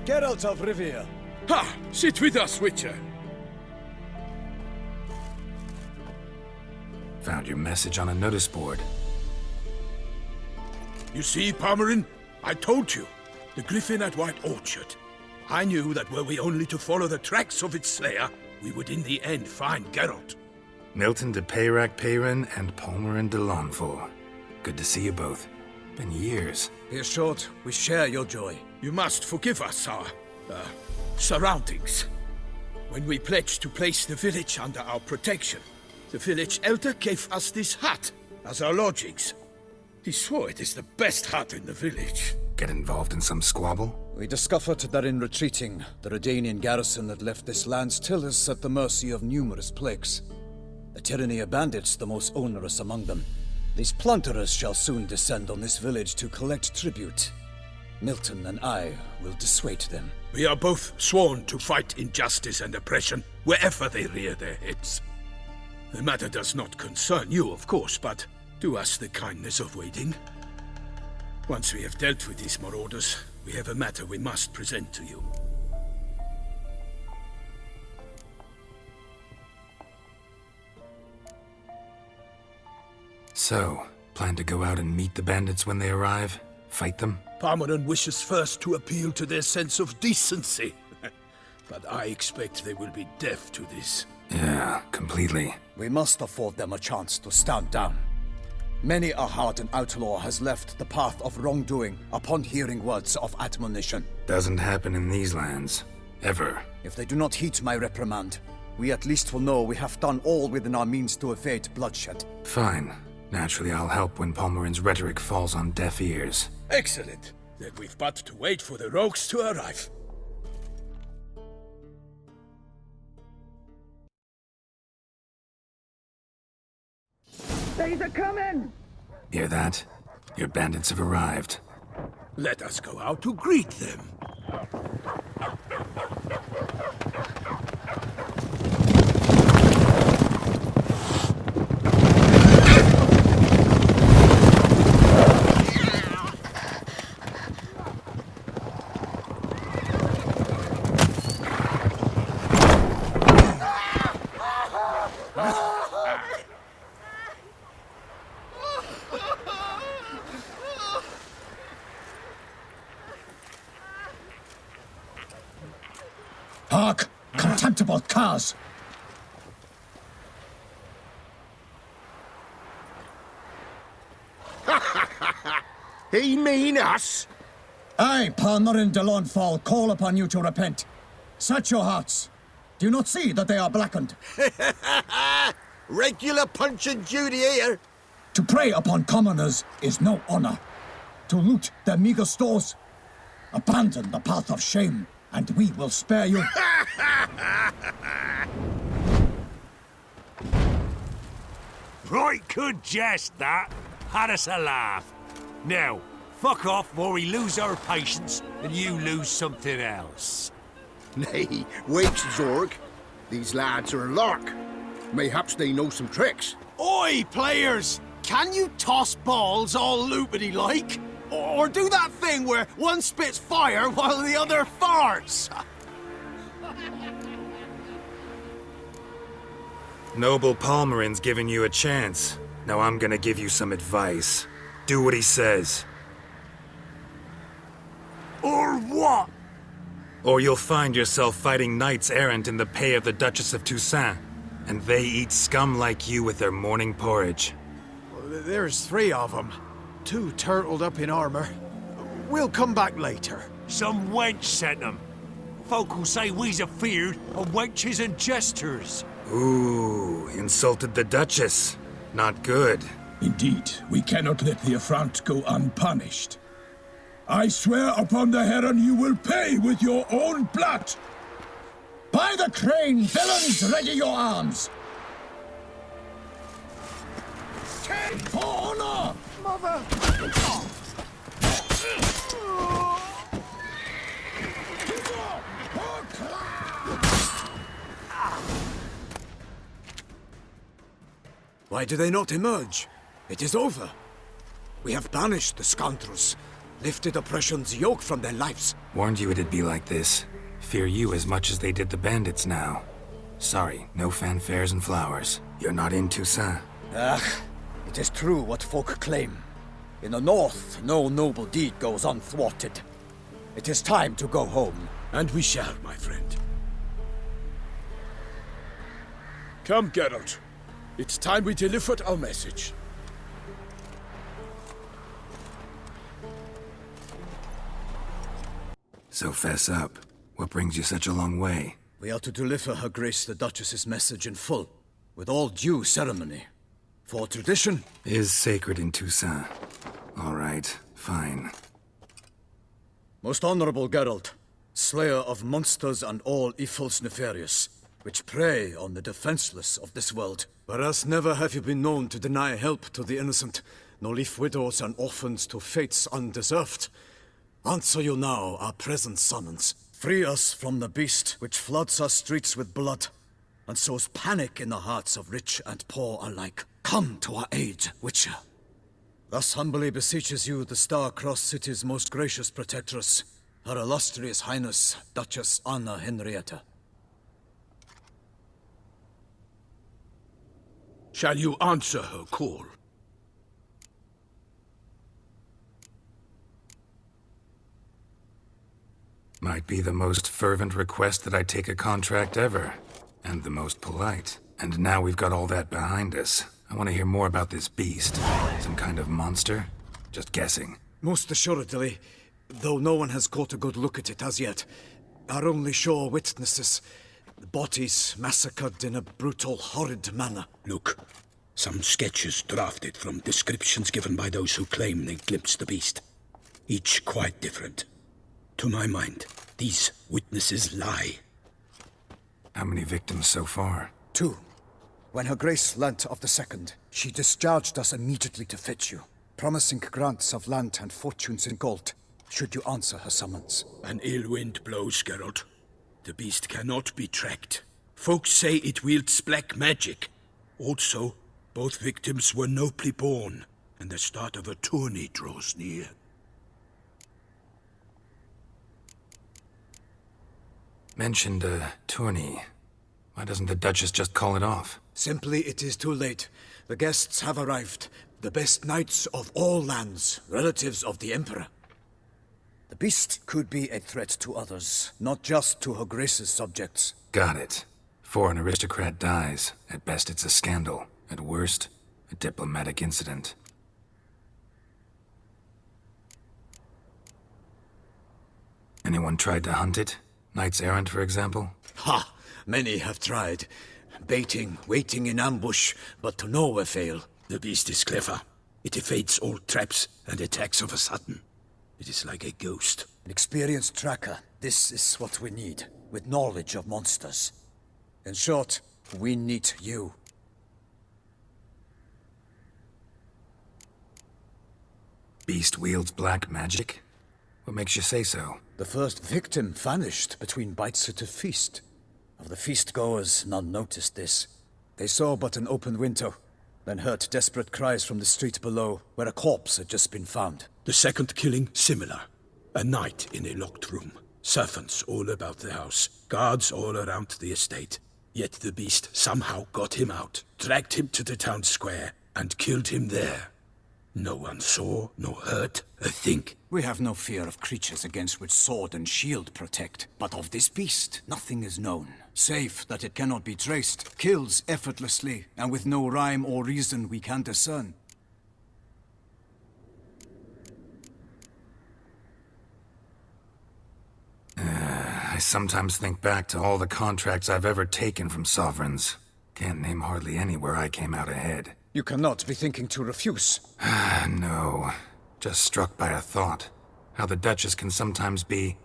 Geralt of Rivia. Ha! Sit with us, Witcher. Found your message on a notice board. You see, Palmerin? I told you. The griffin at White Orchard. I knew that were we only to follow the tracks of its slayer, we would in the end find Geralt. Milton de Peyrac Peyran and Palmerin de Launfal. Good to see you both. Been years. Here's short. We share your joy. You must forgive us our, surroundings. When we pledged to place the village under our protection, the village elder gave us this hut as our lodgings. He swore it is the best hut in the village. Get involved in some squabble? We discovered that in retreating, the Redanian garrison that left this land still is at the mercy of numerous plagues. A tyranny of bandits, the most onerous among them. These plunderers shall soon descend on this village to collect tribute. Milton and I will dissuade them. We are both sworn to fight injustice and oppression wherever they rear their heads. The matter does not concern you, of course, but do us the kindness of waiting. Once we have dealt with these marauders, we have a matter we must present to you. So, plan to go out and meet the bandits when they arrive? Fight them? Palmerin wishes first to appeal to their sense of decency. But I expect they will be deaf to this. Yeah, completely. We must afford them a chance to stand down. Many a hardened outlaw has left the path of wrongdoing upon hearing words of admonition. Doesn't happen in these lands. Ever. If they do not heed my reprimand, we at least will know we have done all within our means to evade bloodshed. Fine. Naturally, I'll help when Palmerin's rhetoric falls on deaf ears. Excellent. Then we've but to wait for the rogues to arrive. They're coming! Hear that? Your bandits have arrived. Let us go out to greet them. Hark! Contemptible curs! He mean us? I, Palmerin de Launfal, call upon you to repent. Set your hearts. Do you not see that they are blackened? Regular Punch and Judy here. To prey upon commoners is no honor. To loot their meager stores, abandon the path of shame, and we will spare you. Right good jest, that. Had us a laugh. Now, fuck off before we lose our patience and you lose something else. Nay, wait, Zorg. These lads are a lark. Mayhaps they know some tricks. Oi, players! Can you toss balls all loopity-like? Or do that thing where one spits fire while the other farts? Noble Palmerin's giving you a chance. Now I'm gonna give you some advice. Do what he says. Or what? Or you'll find yourself fighting knights errant in the pay of the Duchess of Toussaint. And they eat scum like you with their morning porridge. There's 3 of them. 2 turtled up in armor. We'll come back later. Some wench sent them. Folk will say we's afeard of wenches and jesters. Ooh, insulted the Duchess. Not good. Indeed, we cannot let the affront go unpunished. I swear upon the Heron you will pay with your own blood! By the crane, villains, ready your arms! For honor! Mother! Why do they not emerge? It is over. We have banished the scoundrels. lifted oppression's yoke from their lives. Warned you it'd be like this. Fear you as much as they did the bandits now. Sorry, no fanfares and flowers. You're not in Toussaint. It is true what folk claim. In the north, no noble deed goes unthwarted. It is time to go home. And we shall, my friend. Come, Geralt. It's time we delivered our message. So fess up. What brings you such a long way? We are to deliver Her Grace the Duchess's message in full, with all due ceremony. For tradition is sacred in Toussaint. All right, fine. Most honorable Geralt, slayer of monsters and all evils nefarious, which prey on the defenseless of this world. Whereas never have you been known to deny help to the innocent, nor leave widows and orphans to fates undeserved. Answer you now our present summons. Free us from the beast which floods our streets with blood, and sows panic in the hearts of rich and poor alike. Come to our aid, Witcher. Thus humbly beseeches you the Star-Crossed City's most gracious protectress, Her Illustrious Highness, Duchess Anna Henrietta. Shall you answer her call? Might be the most fervent request that I take a contract ever. And the most polite. And now we've got all that behind us. I want to hear more about this beast. Some kind of monster? Just guessing. Most assuredly, though no one has caught a good look at it as yet. Our only sure witnesses. Bodies massacred in a brutal, horrid manner. Look, some sketches drafted from descriptions given by those who claim they glimpsed the beast. Each quite different. To my mind, these witnesses lie. How many victims so far? 2. When Her Grace learnt of the second, she discharged us immediately to fetch you, promising grants of land and fortunes in gold, should you answer her summons. An ill wind blows, Geralt. The beast cannot be tracked. Folks say it wields black magic. Also, both victims were nobly born, and the start of a tourney draws near. Mentioned a tourney. Why doesn't the Duchess just call it off? Simply, it is too late. The guests have arrived. The best knights of all lands, relatives of the Emperor. The beast could be a threat to others, not just to Her Grace's subjects. Got it. Before an aristocrat dies, at best it's a scandal. At worst, a diplomatic incident. Anyone tried to hunt it? Knights errant, for example? Ha! Many have tried. Baiting, waiting in ambush, but to no avail. The beast is clever. It evades all traps and attacks of a sudden. It is like a ghost. An experienced tracker. This is what we need, with knowledge of monsters. In short, we need you. Beast wields black magic? What makes you say so? The first victim vanished between bites at a feast. Of the feast-goers, none noticed this. They saw but an open window, then heard desperate cries from the street below, where a corpse had just been found. The second killing, similar. A night in a locked room. Servants all about the house. Guards all around the estate. Yet the beast somehow got him out, dragged him to the town square, and killed him there. No one saw, nor heard a thing. We have no fear of creatures against which sword and shield protect. But of this beast, nothing is known. Save that it cannot be traced, kills effortlessly, and with no rhyme or reason we can discern. I sometimes think back to all the contracts I've ever taken from sovereigns. Can't name hardly any where I came out ahead. You cannot be thinking to refuse. No. Just struck by a thought. How the Duchess can sometimes be...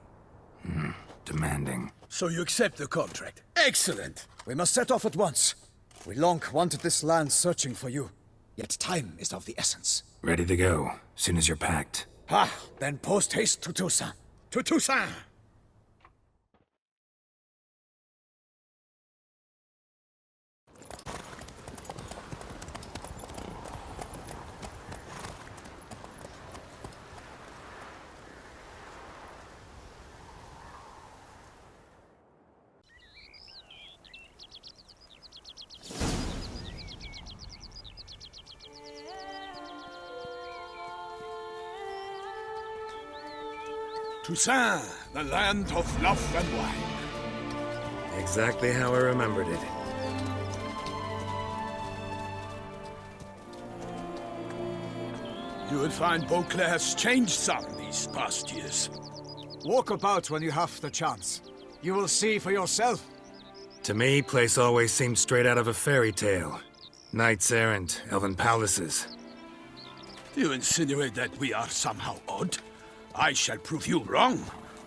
demanding. So you accept the contract. Excellent! We must set off at once. We long wanted this land searching for you. Yet time is of the essence. Ready to go, soon as you're packed. Then post-haste to Toussaint. To Toussaint! Toussaint, the land of love and wine. Exactly how I remembered it. You will find Beauclair has changed some these past years. Walk about when you have the chance. You will see for yourself. To me, place always seemed straight out of a fairy tale. Knights errant, elven palaces. Do you insinuate that we are somehow odd? I shall prove you wrong.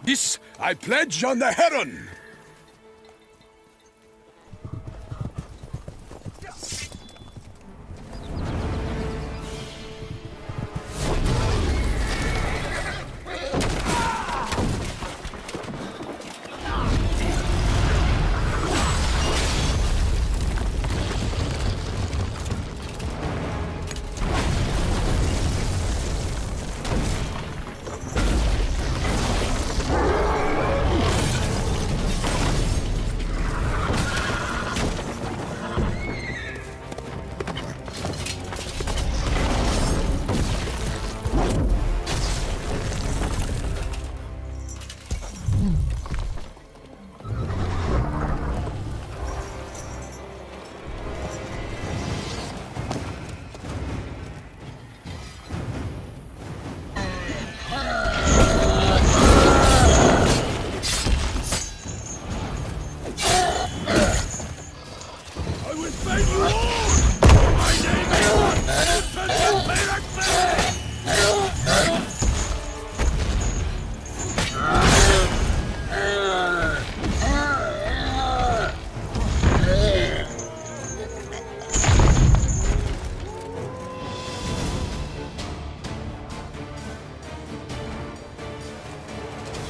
This I pledge on the Heron!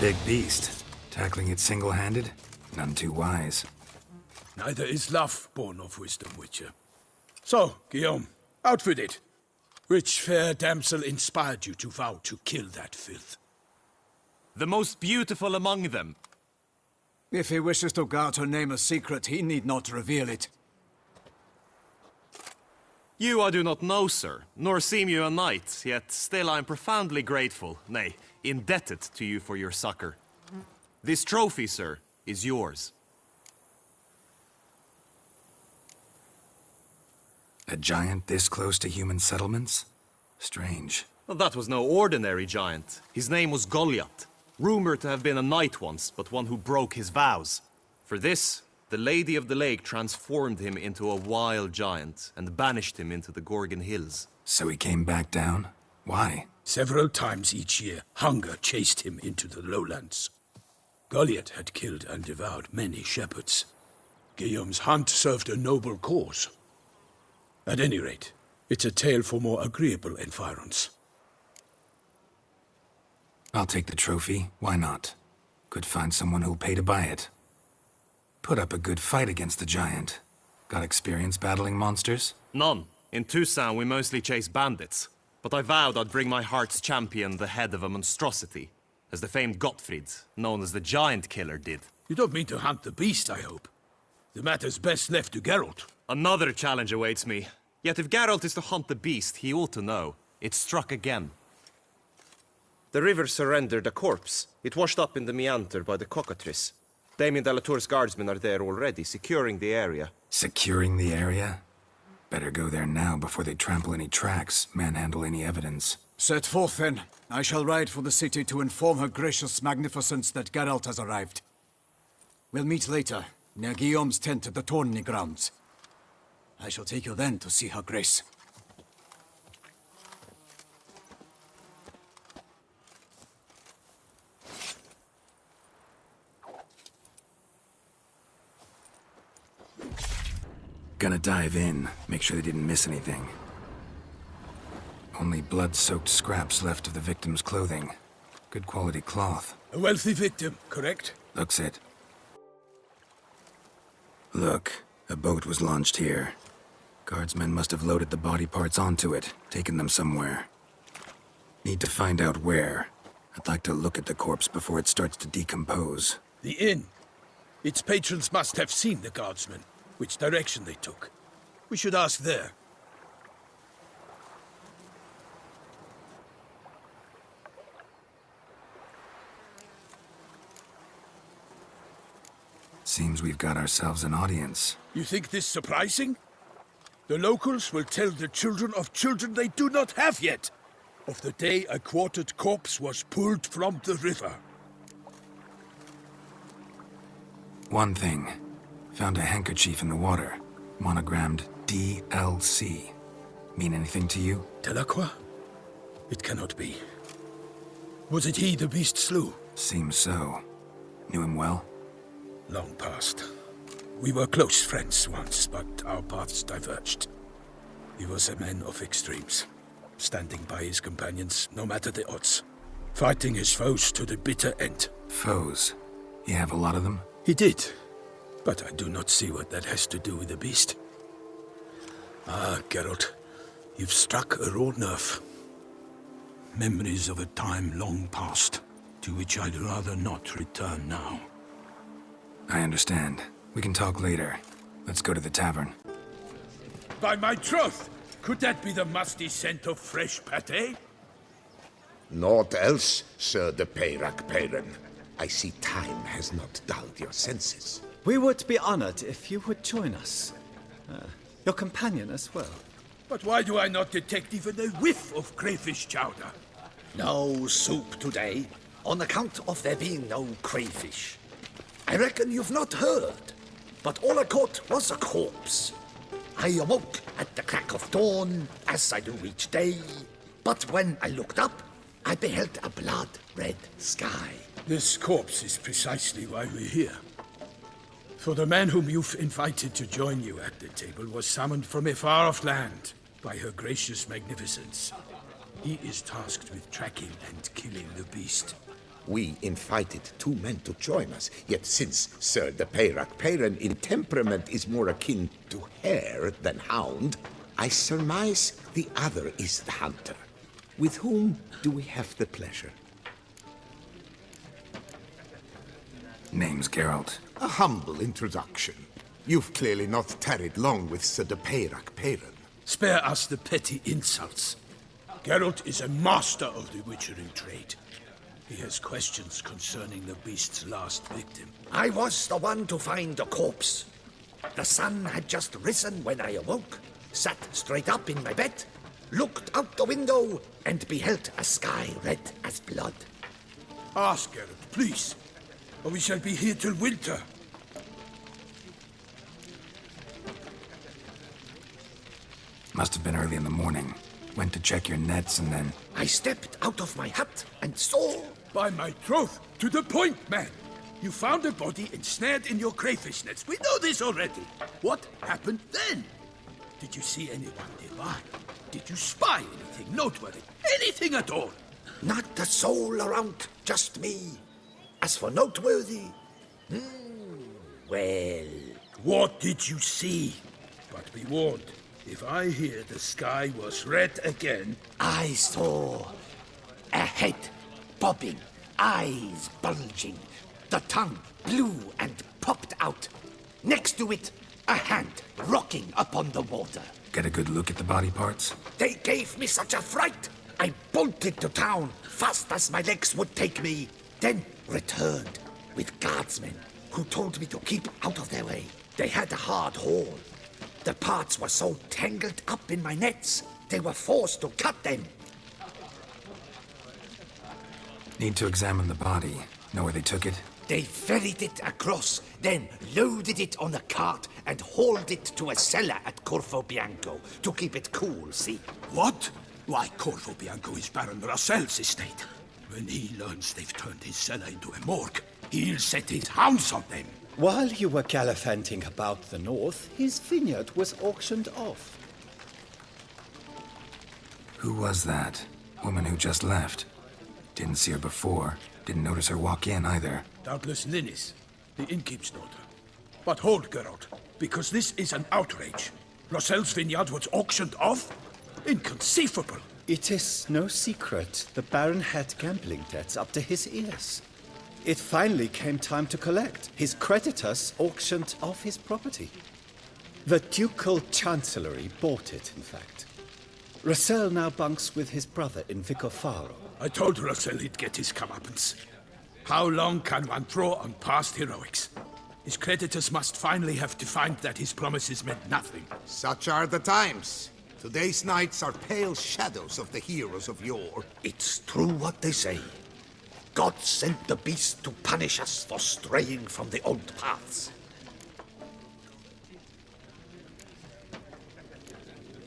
Big beast. Tackling it single-handed? None too wise. Neither is love born of wisdom, Witcher. So, Guillaume, out with it. Which fair damsel inspired you to vow to kill that filth? The most beautiful among them. If he wishes to guard her name a secret, he need not reveal it. You I do not know, sir, nor seem you a knight, yet still I am profoundly grateful, nay, indebted to you for your succor. This trophy, sir, is yours. A giant this close to human settlements? Strange. Well, that was no ordinary giant. His name was Goliath, rumored to have been a knight once, but one who broke his vows. For this, the Lady of the Lake transformed him into a wild giant and banished him into the Gorgon Hills. So he came back down? Why? Several times each year, hunger chased him into the lowlands. Goliath had killed and devoured many shepherds. Guillaume's hunt served a noble cause. At any rate, it's a tale for more agreeable environs. I'll take the trophy. Why not? Could find someone who'll pay to buy it. Put up a good fight against the giant. Got experience battling monsters? None. In Toussaint we mostly chase bandits. But I vowed I'd bring my heart's champion the head of a monstrosity, as the famed Gottfried, known as the Giant Killer, did. You don't mean to hunt the beast, I hope. The matter's best left to Geralt. Another challenge awaits me. Yet if Geralt is to hunt the beast, he ought to know. It struck again. The river surrendered a corpse. It washed up in the meander by the cockatrice. Damien de la Tour's guardsmen are there already, securing the area. Securing the area? Better go there now before they trample any tracks, manhandle any evidence. Set forth, then. I shall ride for the city to inform her gracious magnificence that Geralt has arrived. We'll meet later, near Guillaume's tent at the tourney grounds. I shall take you then to see her grace. Gonna dive in, make sure they didn't miss anything. Only blood-soaked scraps left of the victim's clothing. Good quality cloth. A wealthy victim, correct? Looks it. Look, a boat was launched here. Guardsmen must have loaded the body parts onto it, taken them somewhere. Need to find out where. I'd like to look at the corpse before it starts to decompose. The inn. Its patrons must have seen the guardsmen, which direction they took. We should ask there. Seems we've got ourselves an audience. You think this surprising? The locals will tell the children of children they do not have yet, of the day a quartered corpse was pulled from the river. One thing. Found a handkerchief in the water. Monogrammed DLC. Mean anything to you? Delacroix? It cannot be. Was it he the beast slew? Seems so. Knew him well? Long past. We were close friends once, but our paths diverged. He was a man of extremes, standing by his companions no matter the odds, fighting his foes to the bitter end. Foes? You have a lot of them? He did, but I do not see what that has to do with the beast. Ah, Geralt, you've struck a raw nerve. Memories of a time long past, to which I'd rather not return now. I understand. We can talk later. Let's go to the tavern. By my troth, could that be the musty scent of fresh pâté? Naught else, Sir de Peyrac-Peyran. I see time has not dulled your senses. We would be honored if you would join us. Your companion as well. But why do I not detect even a whiff of crayfish chowder? No soup today, on account of there being no crayfish. I reckon you've not heard, but all I caught was a corpse. I awoke at the crack of dawn, as I do each day, but when I looked up, I beheld a blood-red sky. This corpse is precisely why we're here. For the man whom you've invited to join you at the table was summoned from a far-off land by her gracious magnificence. He is tasked with tracking and killing the beast. We invited 2 men to join us, yet since Sir de Peyrac-Peyran in temperament is more akin to hare than hound, I surmise the other is the hunter. With whom do we have the pleasure? Name's Geralt. A humble introduction. You've clearly not tarried long with Sir de Peyrac-Peyran. Spare us the petty insults. Geralt is a master of the witchering trade. He has questions concerning the beast's last victim. I was the one to find the corpse. The sun had just risen when I awoke, sat straight up in my bed, looked out the window, and beheld a sky red as blood. Ask Geralt, please, or we shall be here till winter. Must have been early in the morning. Went to check your nets and then... I stepped out of my hut and saw... By my troth, to the point, man. You found a body ensnared in your crayfish nets. We know this already. What happened then? Did you see anyone nearby? Did you spy anything noteworthy? Anything at all? Not a soul around, just me. As for noteworthy... well... What did you see? But be warned, if I hear the sky was red again... I saw a head bobbing, eyes bulging, the tongue blue and popped out. Next to it, a hand rocking upon the water. Get a good look at the body parts? They gave me such a fright. I bolted to town, fast as my legs would take me, then returned with guardsmen who told me to keep out of their way. They had a hard haul. The parts were so tangled up in my nets, they were forced to cut them. Need to examine the body. Know where they took it? They ferried it across, then loaded it on a cart and hauled it to a cellar at Corvo Bianco to keep it cool, see? What? Why, Corvo Bianco is Baron Russell's estate. When he learns they've turned his cellar into a morgue, he'll set his hounds on them. While you were gallivanting about the north, his vineyard was auctioned off. Who was that? Woman who just left. Didn't see her before. Didn't notice her walk in either. Doubtless Linnis, the innkeep's daughter. But hold, Geralt, because this is an outrage. Russell's vineyard was auctioned off? Inconceivable. It is no secret the Baron had gambling debts up to his ears. It finally came time to collect. His creditors auctioned off his property. The Ducal Chancellery bought it, in fact. Russell now bunks with his brother in Vicofaro. I told Russell he'd get his comeuppance. How long can one throw on past heroics? His creditors must finally have to find that his promises meant nothing. Such are the times. Today's knights are pale shadows of the heroes of yore. It's true what they say. God sent the beast to punish us for straying from the old paths.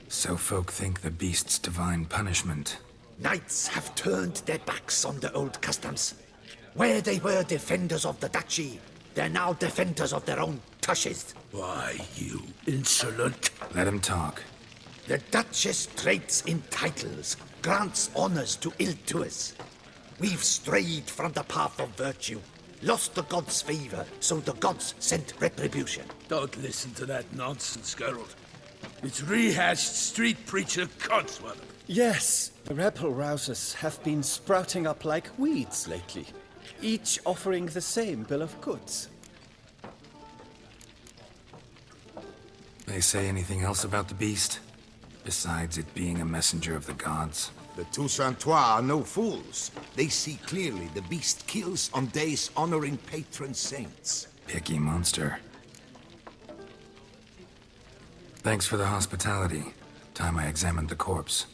So folk think the beast's divine punishment. Knights have turned their backs on the old customs. Where they were defenders of the duchy, they're now defenders of their own tushes. Why, you insolent... Let him talk. The Duchess trades in titles, grants honors to ill-doers. We've strayed from the path of virtue, lost the gods' favor, so the gods sent retribution. Don't listen to that nonsense, Geralt. It's rehashed street preacher codswallop. Yes, the rebel rousers have been sprouting up like weeds lately, each offering the same bill of goods. They say anything else about the beast? Besides it being a messenger of the gods? The Toussaintois are no fools. They see clearly the beast kills on days honoring patron saints. Picky monster. Thanks for the hospitality. Time I examined the corpse.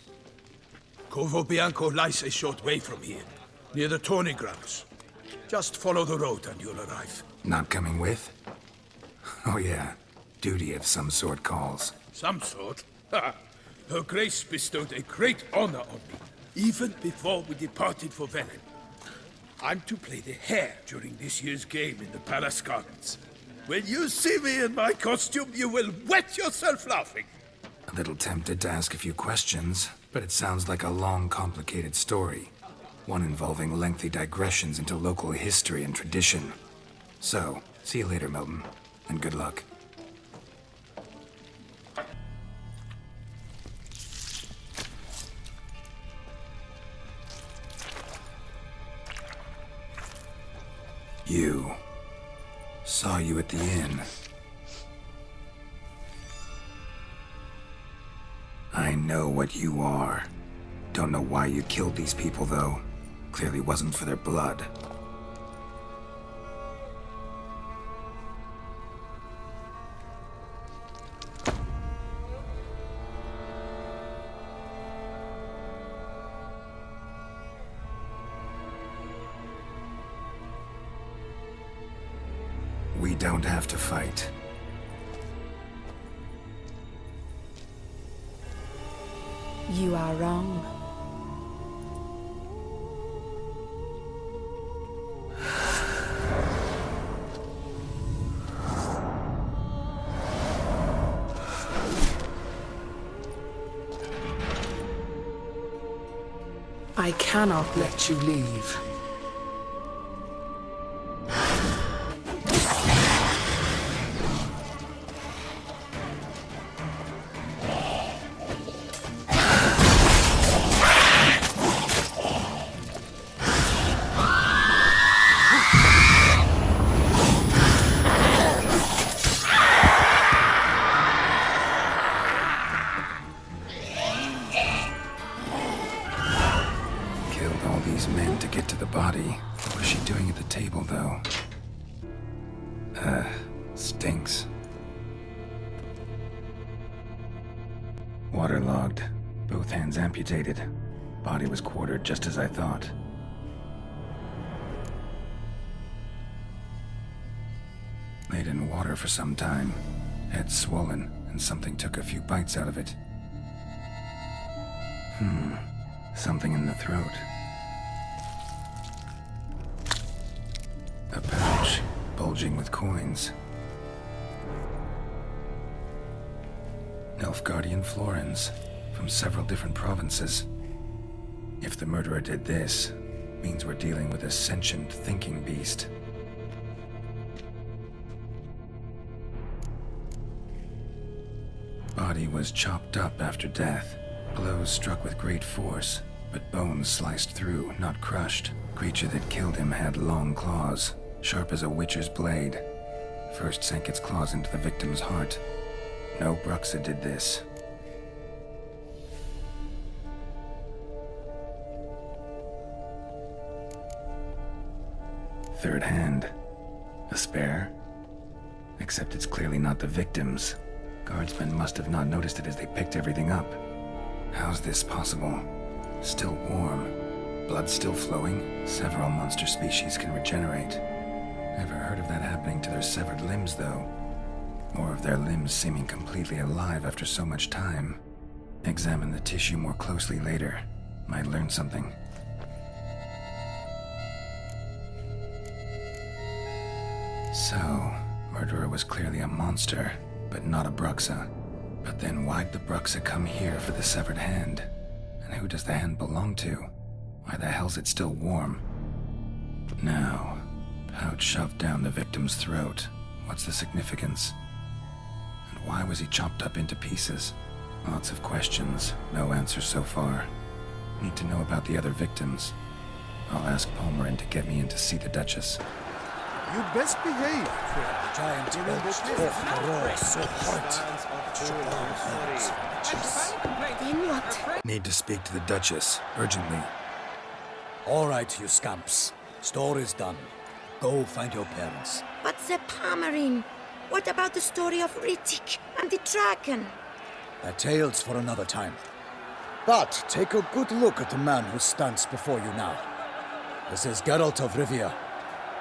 Corvo Bianco lies a short way from here, near the tourney grounds. Just follow the road and you'll arrive. Not coming with? Oh yeah, duty of some sort calls. Some sort? Ha! Her Grace bestowed a great honor on me, even before we departed for Velen. I'm to play the hare during this year's game in the palace gardens. When you see me in my costume, you will wet yourself laughing. A little tempted to ask a few questions, but it sounds like a long, complicated story. One involving lengthy digressions into local history and tradition. So, see you later, Milton, and good luck. You. Saw you at the inn. I know what you are. Don't know why you killed these people, though. Clearly wasn't for their blood. We don't have to fight. You are wrong. I cannot let you leave. Men to get to the body. What was she doing at the table, though? Stinks. Waterlogged. Both hands amputated. Body was quartered just as I thought. Laid in water for some time. Head swollen, and something took a few bites out of it. Something in the throat. A pouch, bulging with coins. Nilfgaardian florins, from several different provinces. If the murderer did this, means we're dealing with a sentient thinking beast. Body was chopped up after death. Blows struck with great force, but bones sliced through, not crushed. Creature that killed him had long claws, sharp as a witcher's blade. First sank its claws into the victim's heart. No Bruxa did this. Third hand. A spare? Except it's clearly not the victims. Guardsmen must have not noticed it as they picked everything up. How's this possible? Still warm. Blood still flowing? Several monster species can regenerate. Never heard of that happening to their severed limbs, though. Or of their limbs seeming completely alive after so much time. Examine the tissue more closely later. Might learn something. So, murderer was clearly a monster, but not a Bruxa. But then why'd the Bruxa come here for the severed hand? And who does the hand belong to? Why the hell's it still warm? Now, pouch shoved down the victim's throat. What's the significance? And why was he chopped up into pieces? Lots of questions, no answers so far. Need to know about the other victims. I'll ask Palmerin to get me in to see the Duchess. You'd best behave. The giant belched forth the roar so hot. Then what? Need to speak to the Duchess, urgently. All right, you scamps. Store is done. Go find your parents. But the Palmerin. What about the story of Rittik and the dragon? They're tales for another time. But take a good look at the man who stands before you now. This is Geralt of Rivia,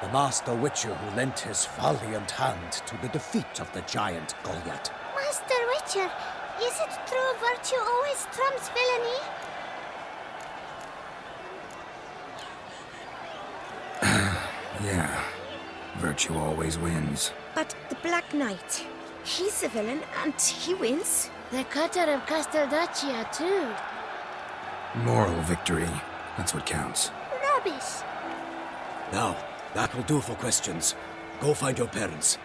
the master witcher who lent his valiant hand to the defeat of the giant Goliath. Master Witcher, is it true virtue always trumps villainy? Yeah. Virtue always wins. But the Black Knight, he's a villain and he wins. The cutter of Casteldaccia, too. Moral victory. That's what counts. Rubbish. Now, that will do for questions. Go find your parents.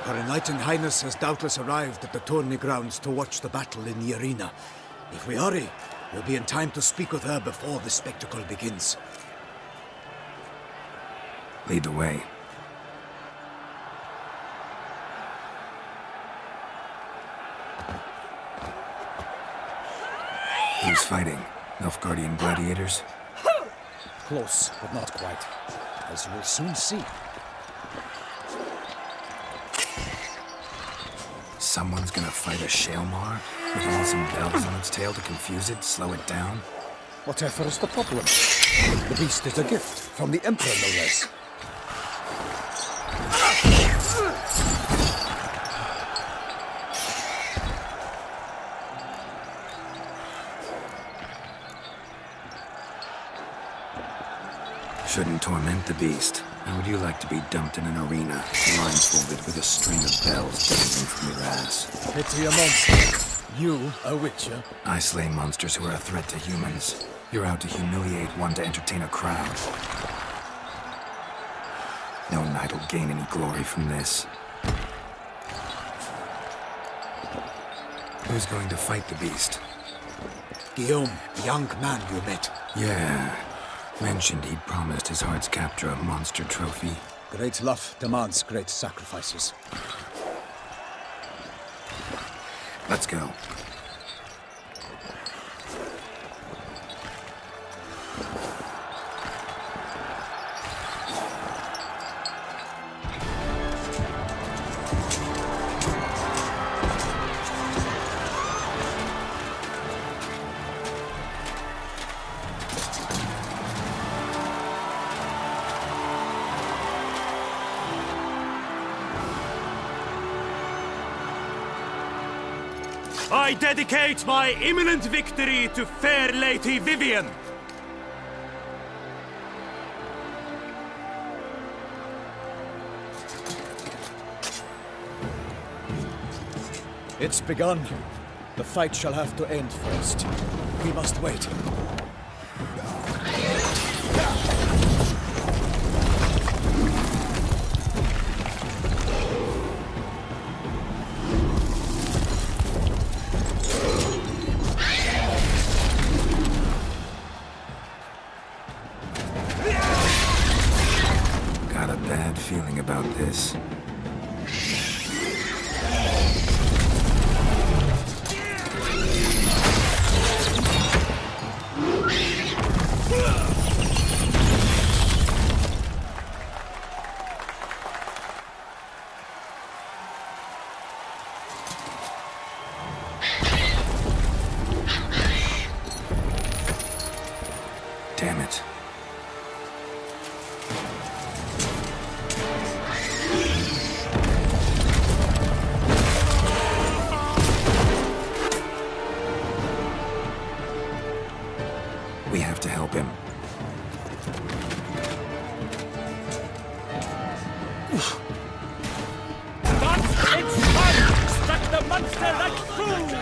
Her Enlightened Highness has doubtless arrived at the tourney grounds to watch the battle in the arena. If we hurry, we'll be in time to speak with her before the spectacle begins. Lead the way. Who's fighting? Nilfgaardian gladiators? Close, but not quite. As you will soon see. Someone's gonna fight a Shaelmar? With awesome bells on its tail to confuse it, slow it down? Whatever is the problem? The beast is a gift from the Emperor, no less. Shouldn't torment the beast. How would you like to be dumped in an arena, blindfolded with a string of bells dangling from your ass? Pity a monster. You, a witcher? I slay monsters who are a threat to humans. You're out to humiliate one to entertain a crowd. No knight will gain any glory from this. Who's going to fight the beast? Guillaume, the young man you met. Yeah. Mentioned he'd promised his heart's captor a monster trophy. Great love demands great sacrifices. Let's go. I dedicate my imminent victory to fair Lady Vivian. It's begun. The fight shall have to end first. We must wait. Got a bad feeling about this. Damn it. We have to help him. Struck the monster like food!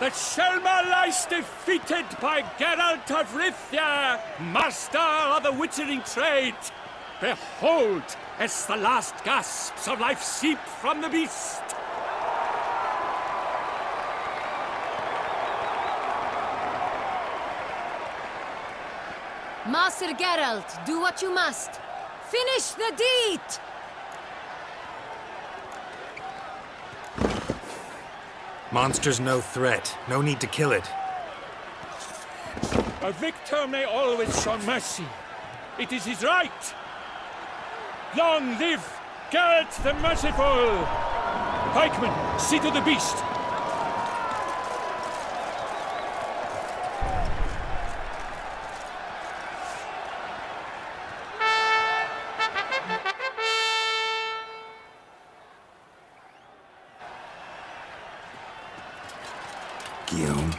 The Shelma lies defeated by Geralt of Rithia, master of the witchering trade. Behold, as the last gasps of life seep from the beast. Master Geralt, do what you must. Finish the deed! Monster's no threat. No need to kill it. A victor may always show mercy. It is his right. Long live Geralt the Merciful! Pikeman, see to the beast. Guillaume.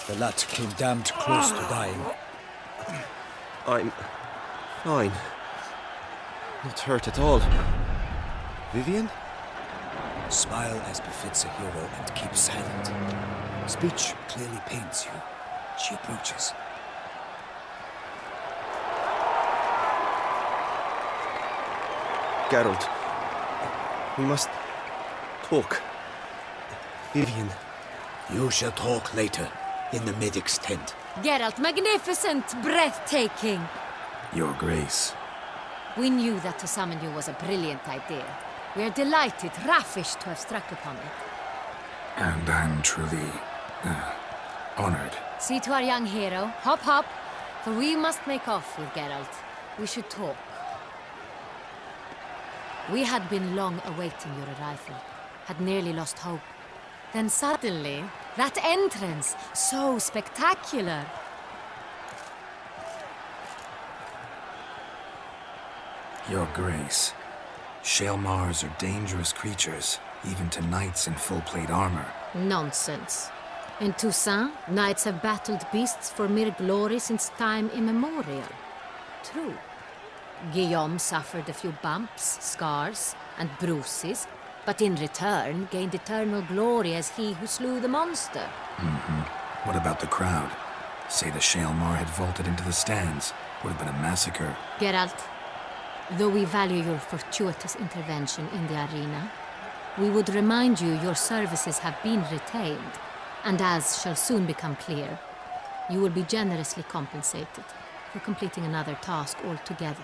The lad came damned close to dying. I'm fine. Not hurt at all. Vivian? Smile as befits a hero and keep silent. Speech clearly pains you. She approaches. Geralt. We must talk. Vivian. You shall talk later, in the medic's tent. Geralt, magnificent, breathtaking. Your Grace. We knew that to summon you was a brilliant idea. We are delighted, ravished to have struck upon it. And I'm truly honored. See to our young hero. Hop, hop. For we must make off with Geralt. We should talk. We had been long awaiting your arrival. Had nearly lost hope. Then suddenly, that entrance, so spectacular. Your Grace. Shaelmars are dangerous creatures, even to knights in full-plate armor. Nonsense. In Toussaint, knights have battled beasts for mere glory since time immemorial. True. Guillaume suffered a few bumps, scars, and bruises, but in return gained eternal glory as he who slew the monster. Mm-hmm. What about the crowd? Say the Shaelmar had vaulted into the stands. Would have been a massacre. Geralt, though we value your fortuitous intervention in the arena, we would remind you your services have been retained, and as shall soon become clear, you will be generously compensated for completing another task altogether.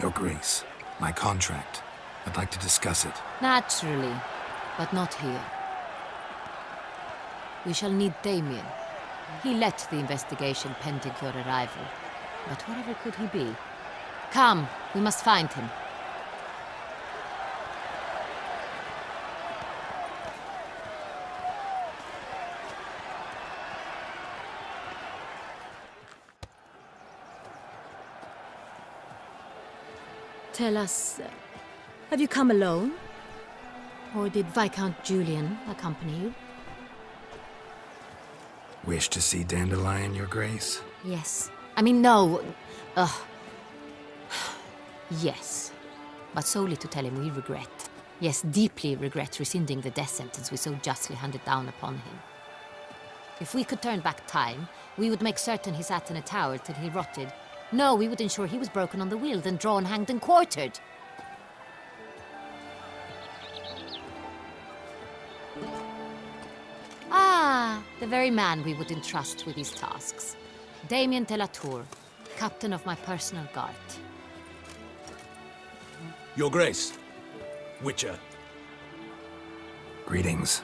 Your Grace, my contract. I'd like to discuss it. Naturally, but not here. We shall need Damien. He led the investigation pending your arrival. But whatever could he be? Come, we must find him. Tell us, have you come alone? Or did Viscount Julian accompany you? Wish to see Dandelion, Your Grace? Yes. I mean, no. Yes. But solely to tell him we regret. Yes, deeply regret rescinding the death sentence we so justly handed down upon him. If we could turn back time, we would make certain he sat in a tower till he rotted. No, we would ensure he was broken on the wheel, then drawn, hanged, and quartered. Ah, the very man we would entrust with these tasks. Damien de la Tour, captain of my personal guard. Your Grace. Witcher. Greetings.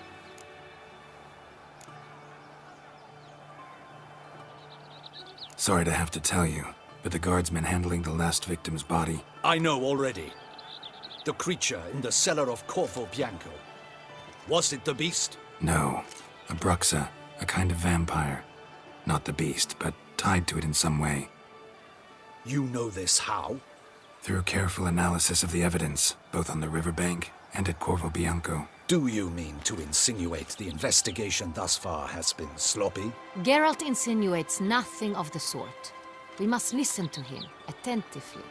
Sorry to have to tell you, but the guardsman handling the last victim's body... I know already. The creature in the cellar of Corvo Bianco. Was it the beast? No. A Bruxa, a kind of vampire. Not the beast, but tied to it in some way. You know this how? Through careful analysis of the evidence, both on the riverbank and at Corvo Bianco. Do you mean to insinuate the investigation thus far has been sloppy? Geralt insinuates nothing of the sort. We must listen to him attentively.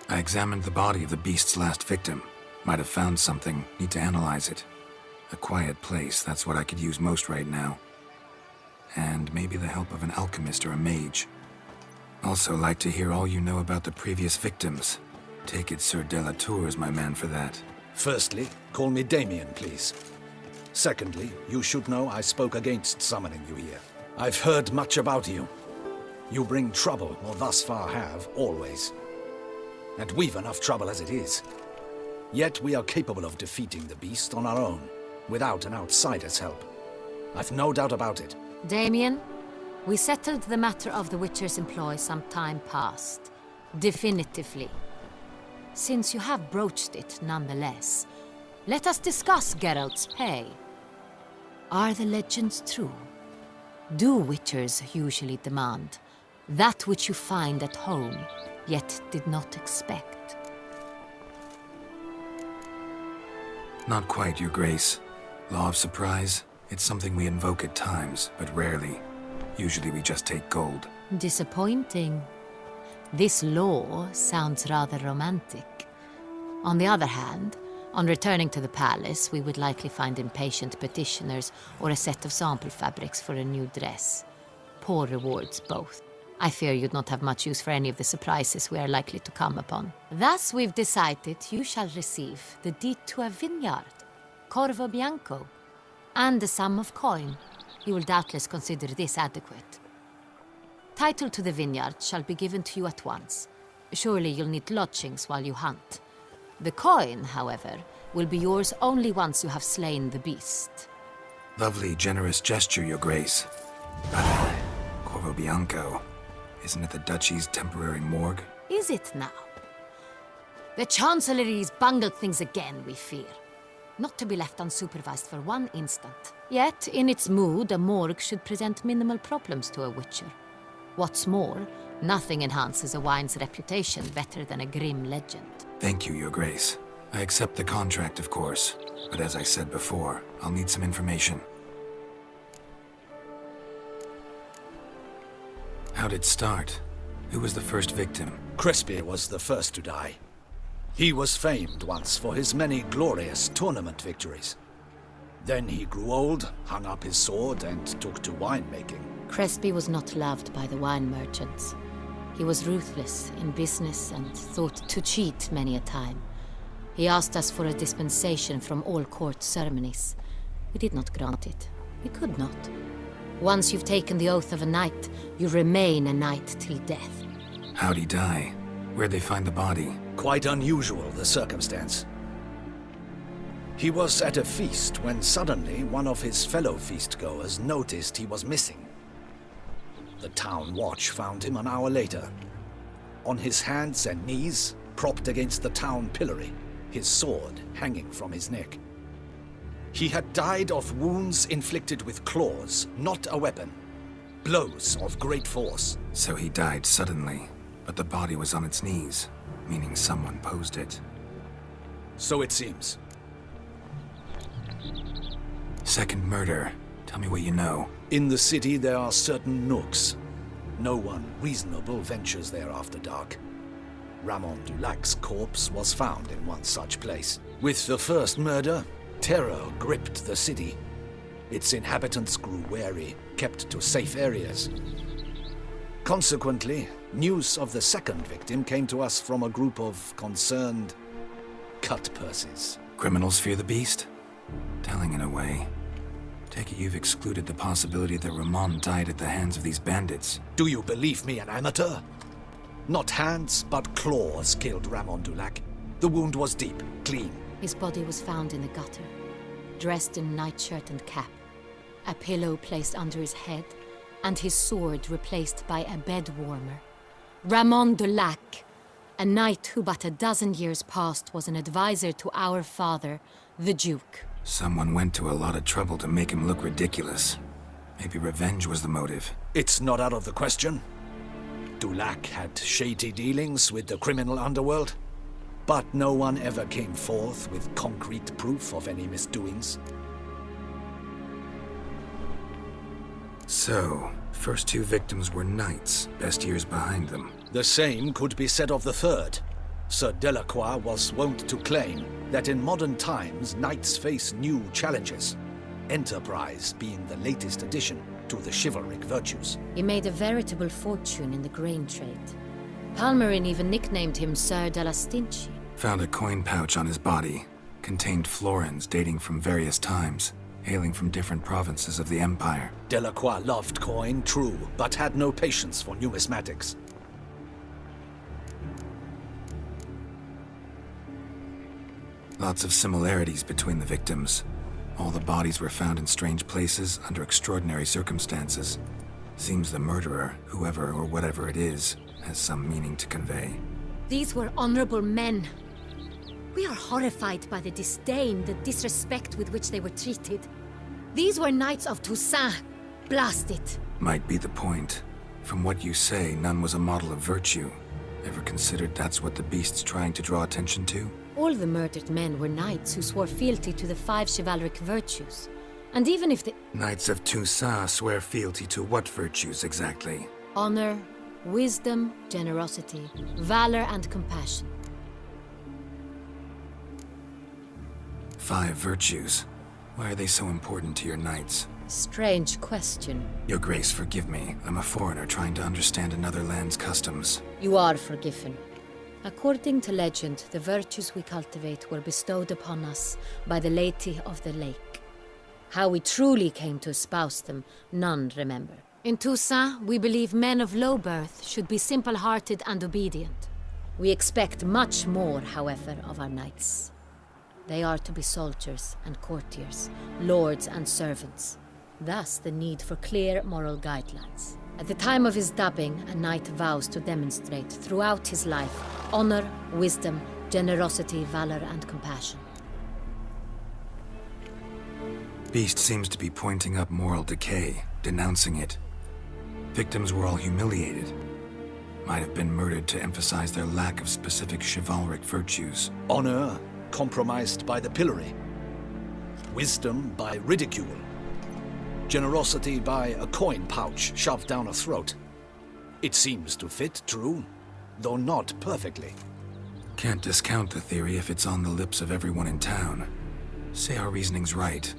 I examined the body of the beast's last victim. Might have found something, need to analyze it. A quiet place, that's what I could use most right now. And maybe the help of an alchemist or a mage. Also like to hear all you know about the previous victims. Take it Sir Delatour is my man for that. Firstly, call me Damien, please. Secondly, you should know I spoke against summoning you here. I've heard much about you. You bring trouble, or thus far have, always. And we've enough trouble as it is. Yet we are capable of defeating the beast on our own, without an outsider's help. I've no doubt about it. Damien, we settled the matter of the Witcher's employ some time past. Definitively. Since you have broached it nonetheless, let us discuss Geralt's pay. Are the legends true? Do Witchers usually demand that which you find at home, yet did not expect? Not quite, Your Grace. Law of surprise, it's something we invoke at times, but rarely. Usually we just take gold. Disappointing. This law sounds rather romantic. On the other hand, on returning to the palace, we would likely find impatient petitioners or a set of sample fabrics for a new dress. Poor rewards both. I fear you'd not have much use for any of the surprises we are likely to come upon. Thus we've decided you shall receive the deed to a vineyard, Corvo Bianco, and a sum of coin. You will doubtless consider this adequate. Title to the vineyard shall be given to you at once. Surely you'll need lodgings while you hunt. The coin, however, will be yours only once you have slain the beast. Lovely, generous gesture, Your Grace. Corvo Bianco. Isn't it the Duchy's temporary morgue? Is it now? The Chancellery's bungled things again, we fear. Not to be left unsupervised for one instant. Yet, in its mood, a morgue should present minimal problems to a Witcher. What's more, nothing enhances a wine's reputation better than a grim legend. Thank you, Your Grace. I accept the contract, of course. But as I said before, I'll need some information. How'd it start? Who was the first victim? Crespi was the first to die. He was famed once for his many glorious tournament victories. Then he grew old, hung up his sword, and took to winemaking. Crespi was not loved by the wine merchants. He was ruthless in business and thought to cheat many a time. He asked us for a dispensation from all court ceremonies. We did not grant it. We could not. Once you've taken the oath of a knight, you remain a knight till death. How'd he die? Where'd they find the body? Quite unusual, the circumstance. He was at a feast when suddenly one of his fellow feastgoers noticed he was missing. The town watch found him an hour later. On his hands and knees, propped against the town pillory, his sword hanging from his neck. He had died of wounds inflicted with claws, not a weapon. Blows of great force. So he died suddenly, but the body was on its knees, meaning someone posed it. So it seems. Second murder. Tell me what you know. In the city there are certain nooks. No one reasonable ventures there after dark. Ramon Dulac's corpse was found in one such place. With the first murder, terror gripped the city. Its inhabitants grew wary, kept to safe areas. Consequently, news of the second victim came to us from a group of concerned cut-purses. Criminals fear the beast? Telling in a way. Take it you've excluded the possibility that Ramon died at the hands of these bandits. Do you believe me an amateur? Not hands, but claws killed Ramon Dulac. The wound was deep, clean. His body was found in the gutter, dressed in nightshirt and cap. a pillow placed under his head, and his sword replaced by a bed warmer. Ramon de Lac, a knight who but a dozen years past was an advisor to our father, the Duke. Someone went to a lot of trouble to make him look ridiculous. Maybe revenge was the motive. It's not out of the question. Dulac had shady dealings with the criminal underworld, but no one ever came forth with concrete proof of any misdoings. So, first two victims were knights, best years behind them. The same could be said of the third. Sir Delacroix was wont to claim that in modern times knights face new challenges, enterprise being the latest addition to the chivalric virtues. He made a veritable fortune in the grain trade. Palmerin even nicknamed him Sir de la Stinchi. Found a coin pouch on his body. Contained florins dating from various times, hailing from different provinces of the Empire. Delacroix loved coin, true, but had no patience for numismatics. Lots of similarities between the victims. All the bodies were found in strange places under extraordinary circumstances. Seems the murderer, whoever or whatever it is, has some meaning to convey. These were honorable men. We are horrified by the disdain, the disrespect with which they were treated. These were knights of Toussaint. Blast it. Might be the point. From what you say, none was a model of virtue. Ever considered that's what the beast's trying to draw attention to? All the murdered men were knights who swore fealty to the 5 chivalric virtues. And even if the... Knights of Toussaint swear fealty to what virtues exactly? Honor, wisdom, generosity, valor, and compassion. 5 virtues. Why are they so important to your knights? Strange question. Your Grace, forgive me. I'm a foreigner trying to understand another land's customs. You are forgiven. According to legend, the virtues we cultivate were bestowed upon us by the Lady of the Lake. How we truly came to espouse them, none remember. In Toussaint, we believe men of low birth should be simple-hearted and obedient. We expect much more, however, of our knights. They are to be soldiers and courtiers, lords and servants. Thus, the need for clear moral guidelines. At the time of his dubbing, a knight vows to demonstrate throughout his life honor, wisdom, generosity, valor, and compassion. Beast seems to be pointing up moral decay, denouncing it. Victims were all humiliated. Might have been murdered to emphasize their lack of specific chivalric virtues. Honor compromised by the pillory. Wisdom by ridicule. Generosity by a coin pouch shoved down a throat. It seems to fit, true, though not perfectly. Can't discount the theory if it's on the lips of everyone in town. Say our reasoning's right.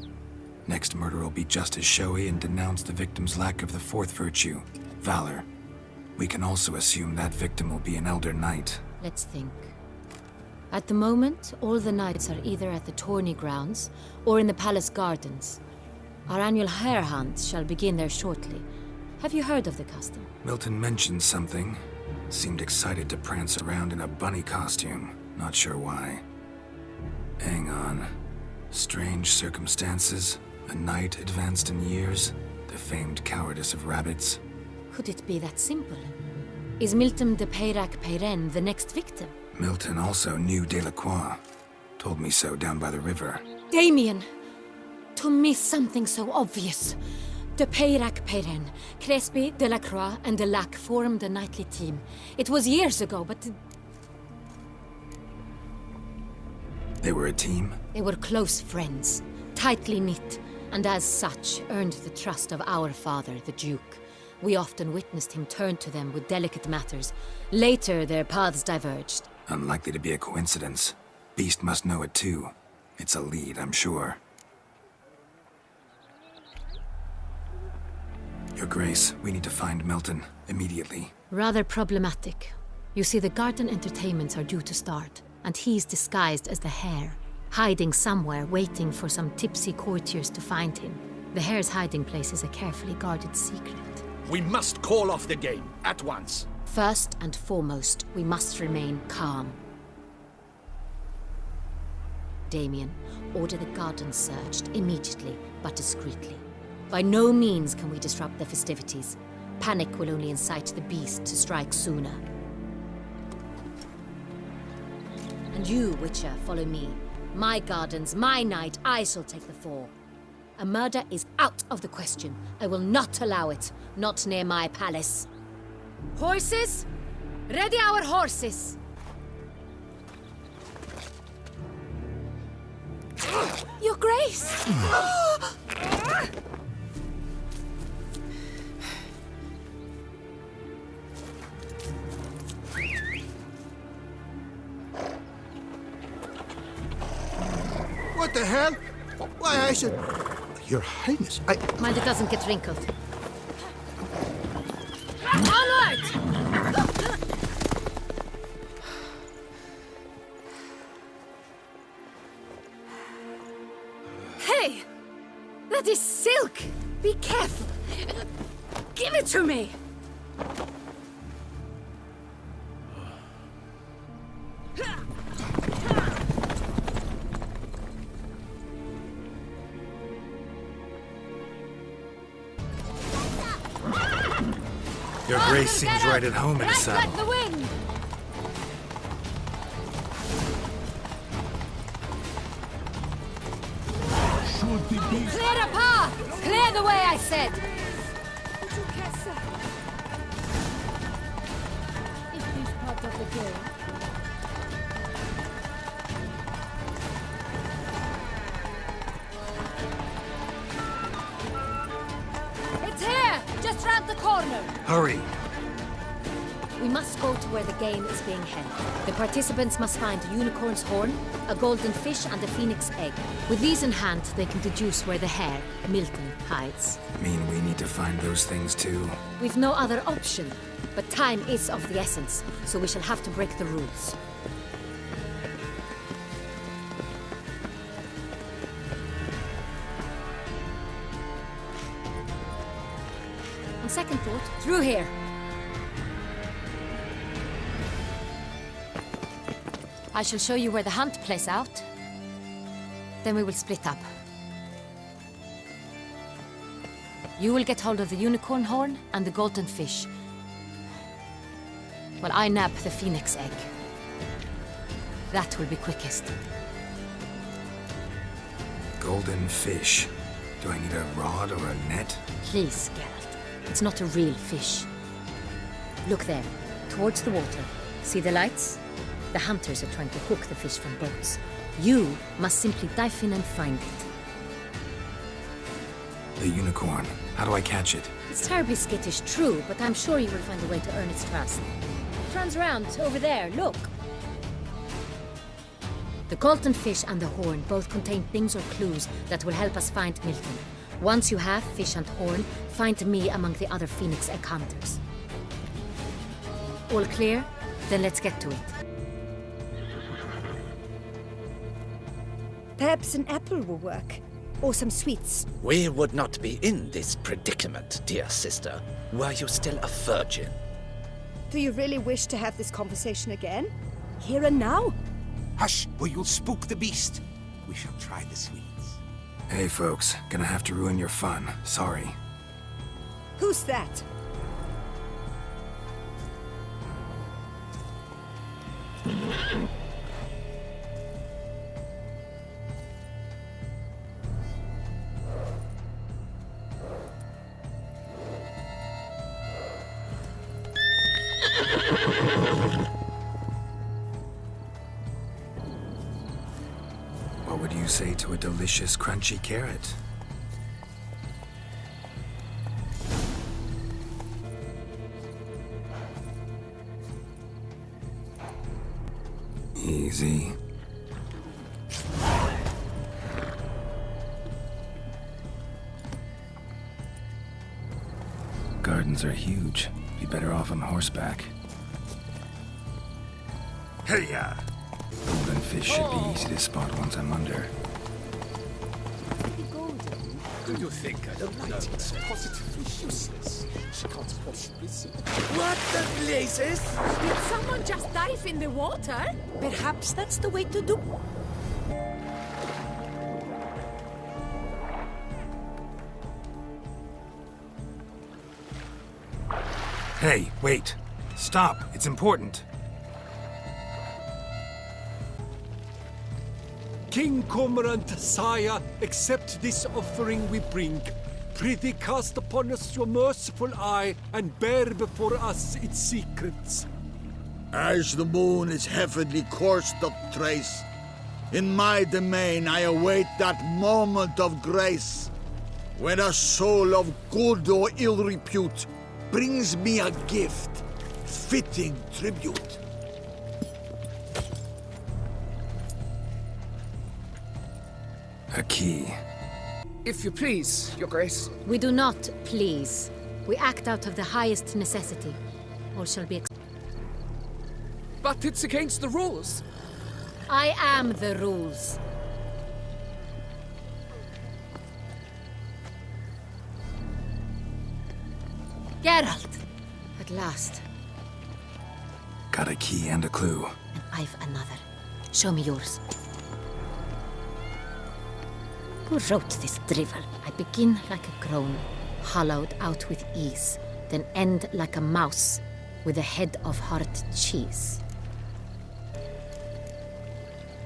Next murder will be just as showy and denounce the victim's lack of the 4th virtue, valor. We can also assume that victim will be an elder knight. Let's think. At the moment, all the knights are either at the tourney grounds or in the palace gardens. Our annual hare hunt shall begin there shortly. Have you heard of the custom? Milton mentioned something. Seemed excited to prance around in a bunny costume. Not sure why. Hang on. Strange circumstances. A knight advanced in years. The famed cowardice of rabbits. Could it be that simple? Is Milton de Peyrac-Peyren the next victim? Milton also knew Delacroix. Told me so down by the river. Damien! To miss something so obvious. De Peyrac-Peyren, Crespi, Delacroix, and Delac formed a knightly team. It was years ago, but... They were a team? They were close friends, tightly knit, and as such earned the trust of our father, the Duke. We often witnessed him turn to them with delicate matters. Later, their paths diverged. Unlikely to be a coincidence. Beast must know it too. It's a lead, I'm sure. Your Grace, we need to find Milton, immediately. Rather problematic. You see, the garden entertainments are due to start, and he's disguised as the hare, hiding somewhere, waiting for some tipsy courtiers to find him. The hare's hiding place is a carefully guarded secret. We must call off the game, at once. First and foremost, we must remain calm. Damien, order the garden searched immediately, but discreetly. By no means can we disrupt the festivities. Panic will only incite the beast to strike sooner. And you, Witcher, follow me. My gardens, my night, I shall take the fall. A murder is out of the question. I will not allow it. Not near my palace. Horses? Ready our horses! Your Grace! What the hell? Why, I said... Your Highness, Mind it doesn't get wrinkled. Onward! Hey! That is silk! Be careful! Give it to me! Your Grace seems right at home in the saddle. Like the wind! Clear a path! Clear the way, I said! It is part of the game. It's here! Just round the corner! Hurry! We must go to where the game is being held. The participants must find a unicorn's horn, a golden fish, and a phoenix egg. With these in hand, they can deduce where the hare, Milton, hides. Mean we need to find those things too? We've no other option. But time is of the essence, so we shall have to break the rules. On second thought, through here. I shall show you where the hunt plays out. Then we will split up. You will get hold of the unicorn horn and the golden fish, while I nab the phoenix egg. That will be quickest. Golden fish. Do I need a rod or a net? Please, Geralt. It's not a real fish. Look there, towards the water. See the lights? The hunters are trying to hook the fish from boats. You must simply dive in and find it. The unicorn. How do I catch it? It's terribly skittish, true, but I'm sure you will find a way to earn its trust. It runs around over there, look. The golden fish and the horn both contain things or clues that will help us find Milton. Once you have fish and horn, find me among the other phoenix egg hunters. All clear? Then let's get to it. Perhaps an apple will work. Or some sweets. We would not be in this predicament, dear sister, were you still a virgin. Do you really wish to have this conversation again? Here and now? Hush, or you'll spook the beast. We shall try the sweets. Hey folks, gonna have to ruin your fun. Sorry. Who's that? What would you say to a delicious, crunchy carrot? Easy. Gardens are huge. Be better off on horseback. Hey-ya! Golden fish should be easy to spot once I'm under. Do you think I don't know? It's positively useless. She can't possibly see. What the blazes? Did someone just dive in the water? Perhaps that's the way to do. Hey, wait. Stop. It's important. King Cormorant, sire, accept this offering we bring. Prithee cast upon us your merciful eye, and bear before us its secrets. As the moon is heavily coursed of trace, in my domain I await that moment of grace, when a soul of good or ill repute brings me a gift, fitting tribute. A key. If you please, Your Grace. We do not please. We act out of the highest necessity. All shall be But it's against the rules. I am the rules. Geralt! At last. Got a key and a clue. And I've another. Show me yours. Who wrote this drivel? I begin like a crone, hollowed out with ease, then end like a mouse, with a head of hard cheese.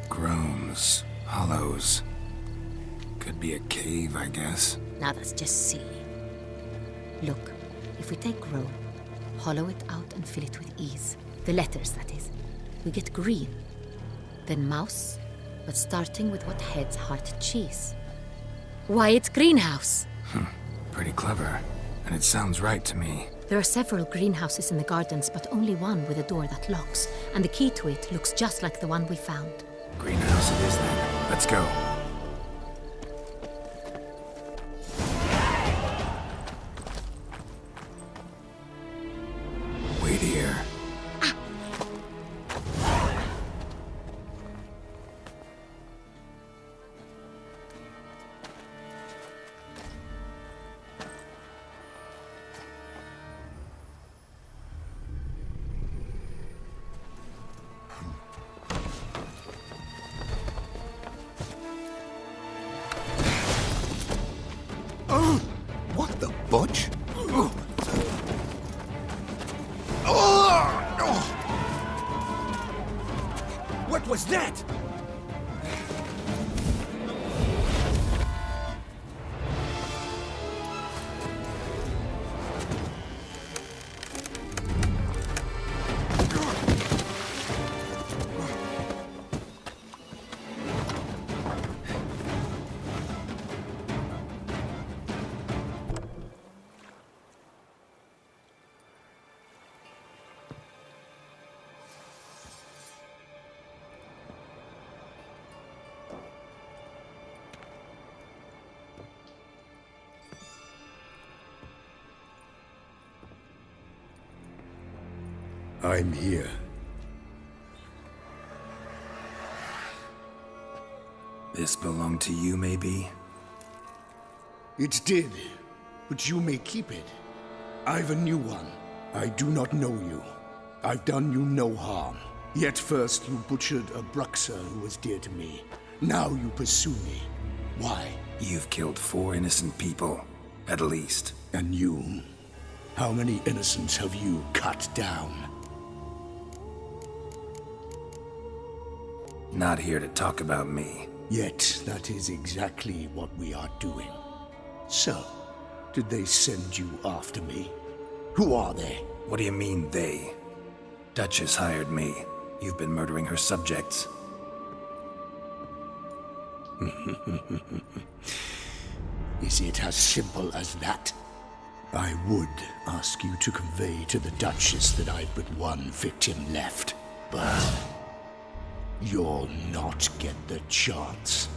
Groans. Hollows. Could be a cave, I guess. Now that's just silly. Look, if we take groan, hollow it out and fill it with ease, the letters, that is, we get green. Then mouse, but starting with what heads hard cheese. Why, it's greenhouse. Pretty clever. And it sounds right to me. There are several greenhouses in the gardens, but only one with a door that locks, and the key to it looks just like the one we found. Greenhouse it is then. Let's go. Wait here. What the butch? What was that? I'm here. This belonged to you, maybe? It did, but you may keep it. I've a new one. I do not know you. I've done you no harm. Yet first you butchered a Bruxer who was dear to me. Now you pursue me. Why? You've killed 4 innocent people, at least. And you? How many innocents have you cut down? Not here to talk about me. Yet that is exactly what we are doing. So, did they send you after me? Who are they? What do you mean, they? Duchess hired me. You've been murdering her subjects. Is it as simple as that? I would ask you to convey to the Duchess that I've but one victim left, but you'll not get the chance.